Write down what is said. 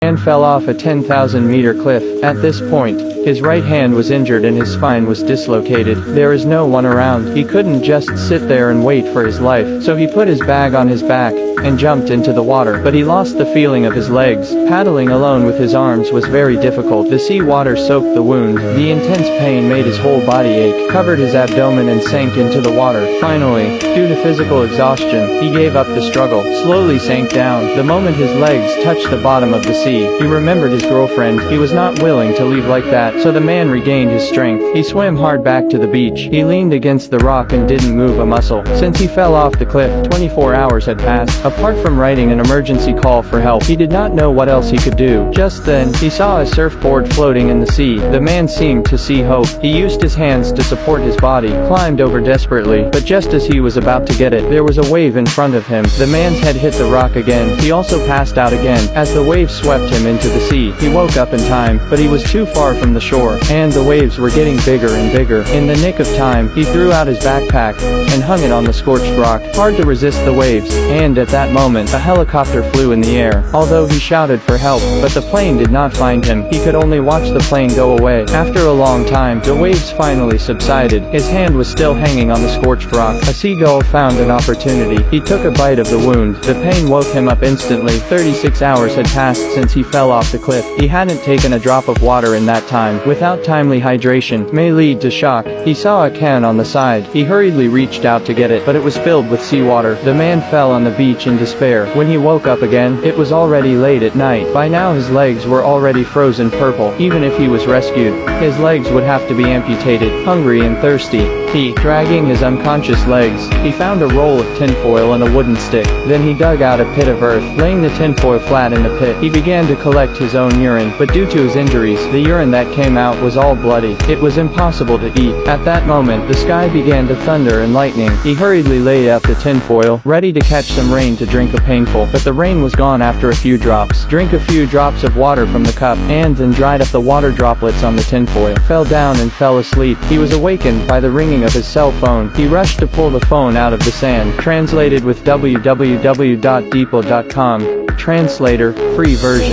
and fell off a 10,000-meter cliff. At this point, his right hand was injured and his spine was dislocated. There is no one around. He couldn't just sit there and wait for his life, so he put his bag on his back and jumped into the water, but he lost the feeling of his legs. Paddling alone with his arms was very difficult. The sea water soaked the wound. The intense pain made his whole body ache, covered his abdomen and sank into the water. Finally, due to physical exhaustion, he gave up the struggle, slowly sank down. The moment his legs touched the bottom of the sea, he remembered his girlfriend. He was not willing to leave like that, so the man regained his strength. He swam hard back to the beach. He leaned against the rock and didn't move a muscle. Since he fell off the cliff, 24 hours had passed. Apart from writing an emergency call for help, he did not know what else he could do. Just then, he saw a surfboard floating in the sea. The man seemed to see hope. He used his hands to support his body, climbed over desperately, but just as he was about to get it, there was a wave in front of him. The man's head hit the rock again. He also passed out again. As the wave swept him into the sea, he woke up in time, but he was too far from the shore, and the waves were getting bigger and bigger. In the nick of time, he threw out his backpack and hung it on the scorched rock. Hard to resist the waves, and at that moment, a helicopter flew in the air. Although he shouted for help, but the plane did not find him. He could only watch the plane go away. After a long time, the waves finally subsided. His hand was still hanging on the scorched rock. A seagull found an opportunity. He took a bite of the wound. The pain woke him up instantly. 36 hours had passed since he fell off the cliff. He hadn't taken a drop of water in that time. Without timely hydration, may lead to shock. He saw a can on the side. He hurriedly reached out to get it, but it was filled with seawater. The man fell on the beach in despair. When he woke up again, it was already late at night. By now his legs were already frozen purple. Even if he was rescued, his legs would have to be amputated. Hungry and thirsty, dragging his unconscious legs, he found a roll of tinfoil and a wooden stick. Then he dug out a pit of earth. Laying the tinfoil flat in the pit, he began to collect his own urine, but due to his injuries, the urine that came out was all bloody. It was impossible to eat. At that moment, the sky began to thunder and lightning. He hurriedly laid out the tinfoil, ready to catch some rain to drink a painful, but the rain was gone after a few drops. Drink a few drops of water from the cup, and then dried up the water droplets on the tinfoil. Fell down and fell asleep. He was awakened by the ringing of his cell phone. He rushed to pull the phone out of the sand. Translated with www.deeple.com. Translator, free version.